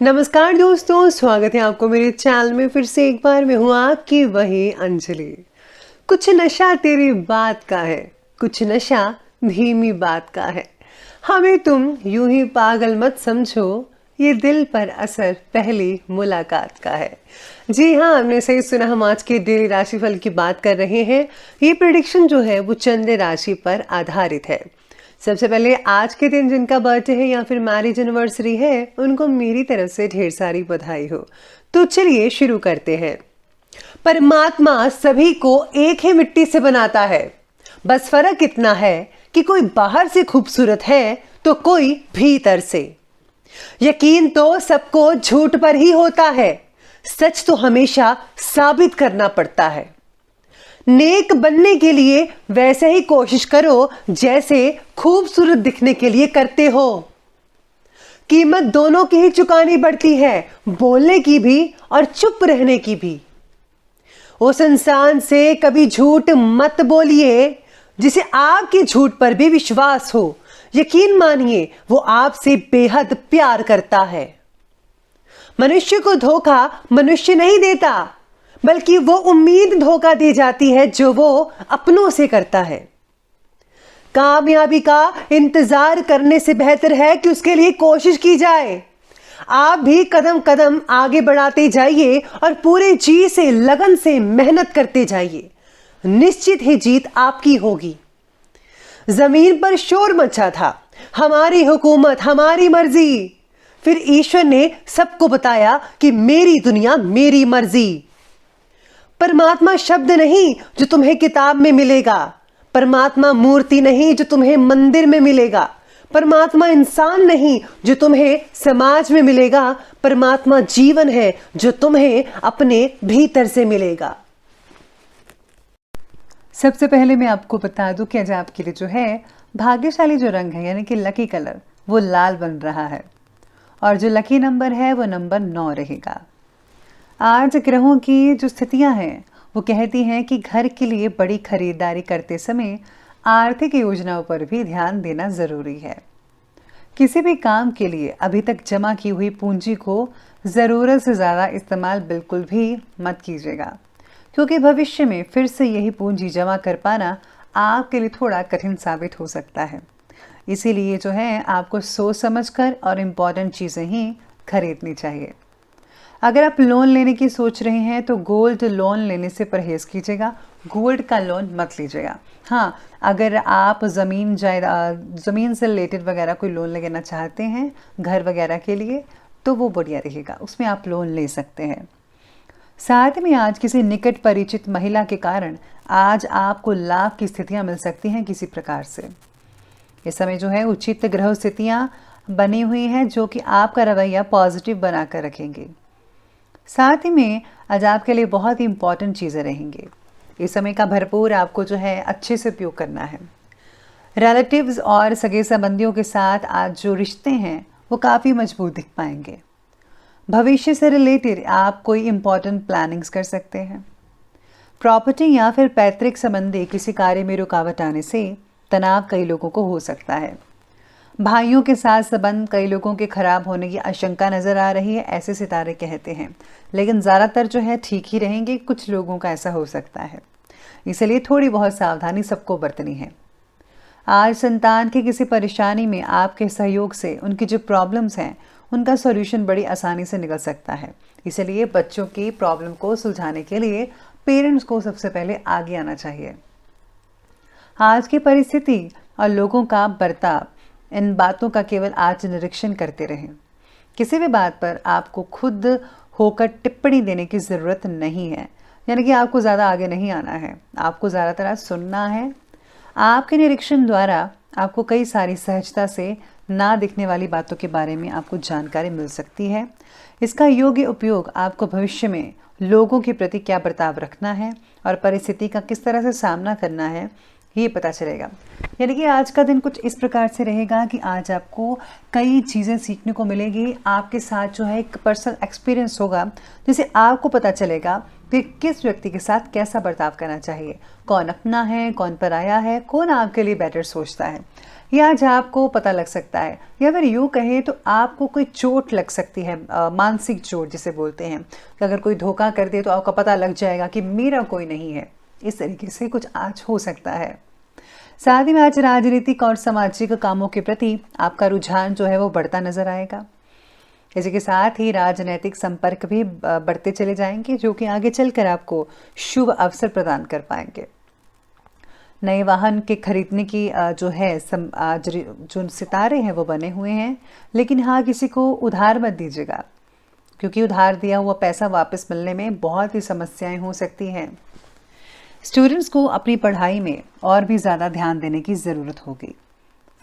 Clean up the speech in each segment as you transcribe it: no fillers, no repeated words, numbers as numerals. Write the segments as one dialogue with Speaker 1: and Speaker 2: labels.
Speaker 1: नमस्कार दोस्तों, स्वागत है आपको मेरे चैनल में। फिर से एक बार मैं हूँ आपकी वही अंजलि। कुछ नशा तेरी बात का है, कुछ नशा धीमी बात का है। हमें तुम यूं ही पागल मत समझो, ये दिल पर असर पहली मुलाकात का है। जी हाँ, आपने सही सुना। हम आज के डेली राशिफल की बात कर रहे हैं। ये प्रेडिक्शन जो है वो चंद्र राशि पर आधारित है। सबसे पहले आज के दिन जिनका बर्थडे है या फिर मैरिज एनिवर्सरी है, उनको मेरी तरफ से ढेर सारी बधाई हो। तो चलिए शुरू करते हैं। परमात्मा सभी को एक ही मिट्टी से बनाता है, बस फर्क इतना है कि कोई बाहर से खूबसूरत है तो कोई भीतर से। यकीन तो सबको झूठ पर ही होता है, सच तो हमेशा साबित करना पड़ता है। नेक बनने के लिए वैसे ही कोशिश करो जैसे खूबसूरत दिखने के लिए करते हो। कीमत दोनों की ही चुकानी पड़ती है, बोलने की भी और चुप रहने की भी। उस इंसान से कभी झूठ मत बोलिए जिसे आपके झूठ पर भी विश्वास हो। यकीन मानिए, वो आपसे बेहद प्यार करता है। मनुष्य को धोखा मनुष्य नहीं देता, बल्कि वो उम्मीद धोखा दी जाती है जो वो अपनों से करता है। कामयाबी का इंतजार करने से बेहतर है कि उसके लिए कोशिश की जाए। आप भी कदम कदम आगे बढ़ाते जाइए और पूरे जी से, लगन से मेहनत करते जाइए। निश्चित ही जीत आपकी होगी। जमीन पर शोर मचा था, हमारी हुकूमत, हमारी मर्जी। फिर ईश्वर ने सबको बताया कि मेरी दुनिया, मेरी मर्जी। परमात्मा शब्द नहीं जो तुम्हें किताब में मिलेगा, परमात्मा मूर्ति नहीं जो तुम्हें मंदिर में मिलेगा, परमात्मा इंसान नहीं जो तुम्हें समाज में मिलेगा, परमात्मा जीवन है जो तुम्हें अपने भीतर से मिलेगा। सबसे पहले मैं आपको बता दूं कि आज आपके लिए जो है भाग्यशाली जो रंग है यानी कि लकी कलर, वो लाल बन रहा है और जो लकी नंबर है वो नंबर 9 रहेगा। आज ग्रहों की जो स्थितियां हैं वो कहती हैं कि घर के लिए बड़ी खरीदारी करते समय आर्थिक योजनाओं पर भी ध्यान देना ज़रूरी है। किसी भी काम के लिए अभी तक जमा की हुई पूंजी को ज़रूरत से ज़्यादा इस्तेमाल बिल्कुल भी मत कीजिएगा, क्योंकि भविष्य में फिर से यही पूंजी जमा कर पाना आपके लिए थोड़ा कठिन साबित हो सकता है। इसीलिए जो है आपको सोच समझकर और इम्पॉर्टेंट चीज़ें ही खरीदनी चाहिए। अगर आप लोन लेने की सोच रहे हैं तो गोल्ड लोन लेने से परहेज कीजिएगा, गोल्ड का लोन मत लीजिएगा। हाँ, अगर आप ज़मीन से रिलेटेड वगैरह कोई लोन लेना चाहते हैं घर वगैरह के लिए तो वो बढ़िया रहेगा, उसमें आप लोन ले सकते हैं। साथ में आज किसी निकट परिचित महिला के कारण आज आपको लाभ की स्थितियाँ मिल सकती हैं किसी प्रकार से। इस समय जो है उचित ग्रह स्थितियाँ बनी हुई हैं जो कि आपका रवैया पॉजिटिव बना कर रखेंगे। साथ ही में आज आपके लिए बहुत ही इंपॉर्टेंट चीज़ें रहेंगी। इस समय का भरपूर आपको जो है अच्छे से उपयोग करना है। रिलेटिव्स और सगे संबंधियों के साथ आज जो रिश्ते हैं वो काफ़ी मजबूत दिख पाएंगे। भविष्य से रिलेटेड आप कोई इंपॉर्टेंट प्लानिंग्स कर सकते हैं। प्रॉपर्टी या फिर पैतृक संबंधी किसी कार्य में रुकावट आने से तनाव कई लोगों को हो सकता है। भाइयों के साथ संबंध कई लोगों के खराब होने की आशंका नज़र आ रही है, ऐसे सितारे कहते हैं, लेकिन ज़्यादातर जो है ठीक ही रहेंगे। कुछ लोगों का ऐसा हो सकता है, इसलिए थोड़ी बहुत सावधानी सबको बरतनी है। आज संतान की किसी परेशानी में आपके सहयोग से उनकी जो प्रॉब्लम्स हैं उनका सॉल्यूशन बड़ी आसानी से निकल सकता है। इसलिए बच्चों की प्रॉब्लम को सुलझाने के लिए पेरेंट्स को सबसे पहले आगे आना चाहिए। आज की परिस्थिति और लोगों का बर्ताव, इन बातों का केवल आज निरीक्षण करते रहें। किसी भी बात पर आपको खुद होकर टिप्पणी देने की ज़रूरत नहीं है, यानी कि आपको ज़्यादा आगे नहीं आना है, आपको ज़्यादातर आज सुनना है। आपके निरीक्षण द्वारा आपको कई सारी सहजता से ना दिखने वाली बातों के बारे में आपको जानकारी मिल सकती है। इसका योग्य उपयोग आपको भविष्य में लोगों के प्रति क्या बर्ताव रखना है और परिस्थिति का किस तरह से सामना करना है, ये पता चलेगा। यानी कि आज का दिन कुछ इस प्रकार से रहेगा कि आज आपको कई चीज़ें सीखने को मिलेगी। आपके साथ जो है एक पर्सनल एक्सपीरियंस होगा, जिसे आपको पता चलेगा कि किस व्यक्ति के साथ कैसा बर्ताव करना चाहिए, कौन अपना है, कौन पराया है, कौन आपके लिए बेटर सोचता है। ये आज आपको पता लग सकता है, या फिर यूँ कहें तो आपको कोई चोट लग सकती है, मानसिक चोट जिसे बोलते हैं। कि अगर कोई धोखा कर दे तो आपको पता लग जाएगा कि मेरा कोई नहीं है। इस तरीके से कुछ आज हो सकता है। साथ ही में आज राजनीतिक और सामाजिक कामों के प्रति आपका रुझान जो है वो बढ़ता नजर आएगा। इसी के साथ ही राजनीतिक संपर्क भी बढ़ते चले जाएंगे, जो कि आगे चलकर आपको शुभ अवसर प्रदान कर पाएंगे। नए वाहन के खरीदने की जो है आज जो सितारे हैं वो बने हुए हैं, लेकिन हाँ, किसी को उधार मत दीजिएगा, क्योंकि उधार दिया हुआ पैसा वापस मिलने में बहुत ही समस्याएं हो सकती हैं। स्टूडेंट्स को अपनी पढ़ाई में और भी ज़्यादा ध्यान देने की ज़रूरत होगी।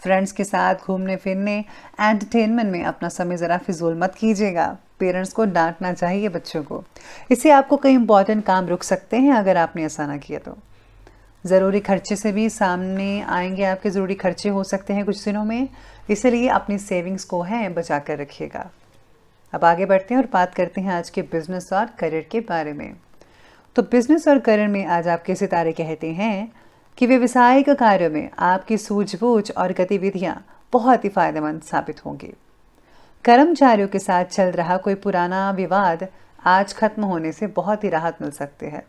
Speaker 1: फ्रेंड्स के साथ घूमने फिरने, एंटरटेनमेंट में अपना समय ज़रा फिजूल मत कीजिएगा। पेरेंट्स को डांटना चाहिए बच्चों को। इससे आपको कई इंपॉर्टेंट काम रुक सकते हैं अगर आपने ऐसा ना किया तो। ज़रूरी खर्चे से भी सामने आएंगे, आपके ज़रूरी खर्चे हो सकते हैं कुछ दिनों में, इसलिए अपनी सेविंग्स को है बचा कर रखिएगा। अब आगे बढ़ते हैं और बात करते हैं आज के बिजनेस और करियर के बारे में। तो बिजनेस और करियर में आज आपके सितारे कहते हैं कि व्यवसायिक कार्यों में आपकी सूझबूझ और गतिविधियां बहुत ही फायदेमंद साबित होंगी। कर्मचारियों के साथ चल रहा कोई पुराना विवाद आज खत्म होने से बहुत ही राहत मिल सकती है।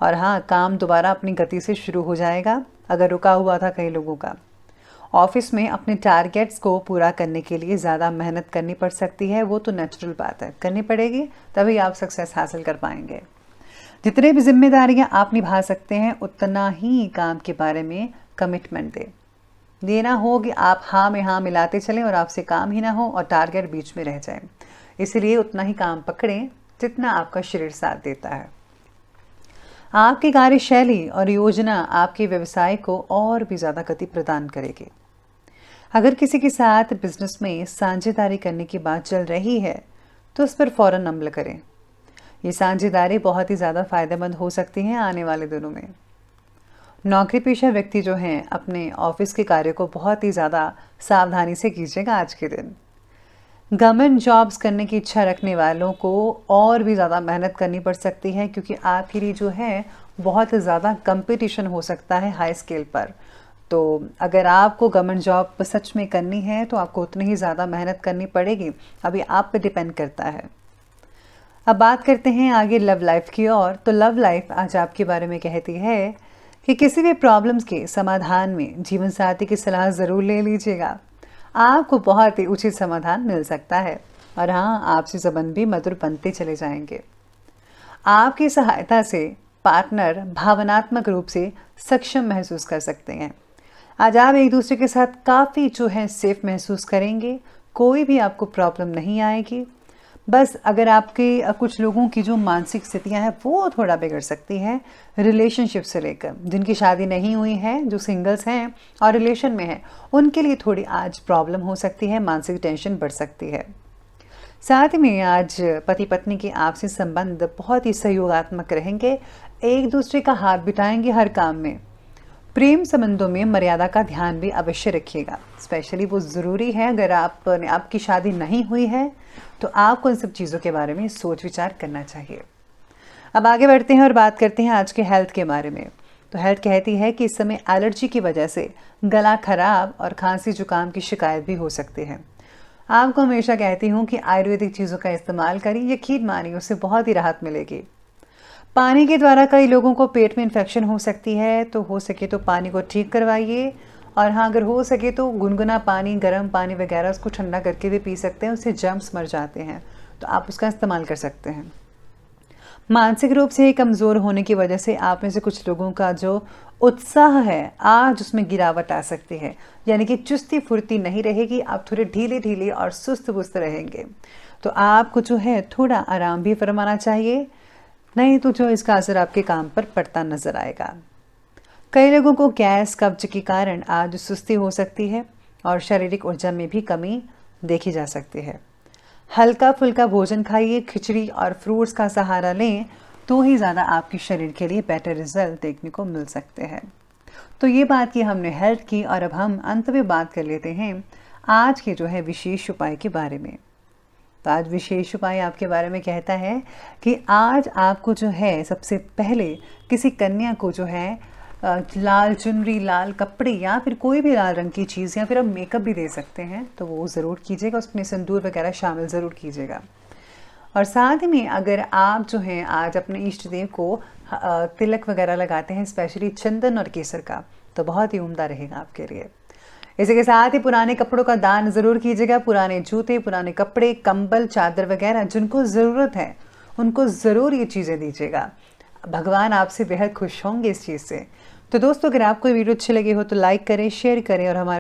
Speaker 1: और हाँ, काम दोबारा अपनी गति से शुरू हो जाएगा अगर रुका हुआ था कई लोगों का। ऑफिस में अपने टारगेट्स को पूरा करने के लिए ज़्यादा मेहनत करनी पड़ सकती है, वो तो नेचुरल बात है, करनी पड़ेगी, तभी आप सक्सेस हासिल कर पाएंगे। जितने भी जिम्मेदारियां आप निभा सकते हैं, उतना ही काम के बारे में कमिटमेंट दें। ये ना हो कि आप हाँ में हाँ मिलाते चलें और आपसे काम ही ना हो और टारगेट बीच में रह जाए। इसलिए उतना ही काम पकड़ें जितना आपका शरीर साथ देता है। आपकी कार्यशैली और योजना आपके व्यवसाय को और भी ज़्यादा गति प्रदान करेगी। अगर किसी के साथ बिजनेस में साझेदारी करने की बात चल रही है तो उस पर फौरन अमल करें। ये साझेदारी बहुत ही ज़्यादा फायदेमंद हो सकती है आने वाले दिनों में। नौकरी पेशा व्यक्ति जो हैं, अपने ऑफिस के कार्य को बहुत ही ज़्यादा सावधानी से कीजिएगा आज के दिन। गवर्नमेंट जॉब्स करने की इच्छा रखने वालों को और भी ज़्यादा मेहनत करनी पड़ सकती है, क्योंकि आपके लिए जो है बहुत ज़्यादा कंपटीशन हो सकता है हाई स्केल पर। तो अगर आपको गवर्नमेंट जॉब सच में करनी है तो आपको उतनी ही ज़्यादा मेहनत करनी पड़ेगी। अभी आप पे डिपेंड करता है। अब बात करते हैं आगे लव लाइफ की ओर। तो लव लाइफ आज आपके बारे में कहती है कि किसी भी प्रॉब्लम्स के समाधान में जीवन साथी की सलाह ज़रूर ले लीजिएगा। आपको बहुत ही उचित समाधान मिल सकता है और हाँ, आपसे संबंध भी मधुर बनते चले जाएंगे। आपकी सहायता से पार्टनर भावनात्मक रूप से सक्षम महसूस कर सकते हैं। आज आप एक दूसरे के साथ काफ़ी जो है सेफ महसूस करेंगे। कोई भी आपको प्रॉब्लम नहीं आएगी। बस अगर आपके कुछ लोगों की जो मानसिक स्थितियां हैं वो थोड़ा बिगड़ सकती हैं, रिलेशनशिप से लेकर जिनकी शादी नहीं हुई है, जो सिंगल्स हैं और रिलेशन में हैं, उनके लिए थोड़ी आज प्रॉब्लम हो सकती है, मानसिक टेंशन बढ़ सकती है। साथ में आज पति पत्नी के आपसी संबंध बहुत ही सहयोगात्मक रहेंगे, एक दूसरे का हाथ बिठाएंगे हर काम में। प्रेम संबंधों में मर्यादा का ध्यान भी अवश्य रखिएगा। स्पेशली वो ज़रूरी है, अगर आपकी शादी नहीं हुई है तो आपको इन सब चीज़ों के बारे में सोच विचार करना चाहिए। अब आगे बढ़ते हैं और बात करते हैं आज के हेल्थ के बारे में। तो हेल्थ कहती है कि इस समय एलर्जी की वजह से गला खराब और खांसी जुकाम की शिकायत भी हो सकती है। आपको हमेशा कहती हूँ कि आयुर्वेदिक चीज़ों का इस्तेमाल करिए, यकीन मानिए उससे बहुत ही राहत मिलेगी। पानी के द्वारा कई लोगों को पेट में इन्फेक्शन हो सकती है, तो हो सके तो पानी को ठीक करवाइए। और हाँ, अगर हो सके तो गुनगुना पानी, गर्म पानी वगैरह उसको ठंडा करके भी पी सकते हैं, उससे जर्म्स मर जाते हैं, तो आप उसका इस्तेमाल कर सकते हैं। मानसिक रूप से कमज़ोर होने की वजह से आप में से कुछ लोगों का जो उत्साह है आज उसमें गिरावट आ सकती है, यानी कि चुस्ती फुर्ती नहीं रहेगी, आप थोड़े ढीले ढीले और सुस्त बुस्त रहेंगे। तो आपको जो है थोड़ा आराम भी फरमाना चाहिए, नहीं तो जो इसका असर आपके काम पर पड़ता नजर आएगा। कई लोगों को गैस कब्ज के कारण आज सुस्ती हो सकती है और शारीरिक ऊर्जा में भी कमी देखी जा सकती है। हल्का फुल्का भोजन खाइए, खिचड़ी और फ्रूट्स का सहारा लें तो ही ज़्यादा आपके शरीर के लिए बेटर रिजल्ट देखने को मिल सकते हैं। तो ये बात की हमने हेल्थ की, और अब हम अंत में बात कर लेते हैं आज के जो है विशेष उपाय के बारे में। तो आज विशेष उपाय आपके बारे में कहता है कि आज आपको जो है सबसे पहले किसी कन्या को जो है लाल चुनरी, लाल कपड़े या फिर कोई भी लाल रंग की चीज़, या फिर आप मेकअप भी दे सकते हैं तो वो ज़रूर कीजिएगा, उसमें सिंदूर वगैरह शामिल ज़रूर कीजिएगा। और साथ ही में अगर आप जो हैं आज अपने इष्ट देव को तिलक वगैरह लगाते हैं, स्पेशली चंदन और केसर का, तो बहुत ही उम्दा रहेगा आपके लिए। इसी के साथ ही पुराने कपड़ों का दान ज़रूर कीजिएगा। पुराने जूते, पुराने कपड़े, कंबल, चादर वगैरह जिनको ज़रूरत है उनको ज़रूर ये चीज़ें दीजिएगा। भगवान आपसे बेहद खुश होंगे इस चीज़ से। तो दोस्तों, अगर आपको वीडियो अच्छी लगी हो तो लाइक करें, शेयर करें और हमारे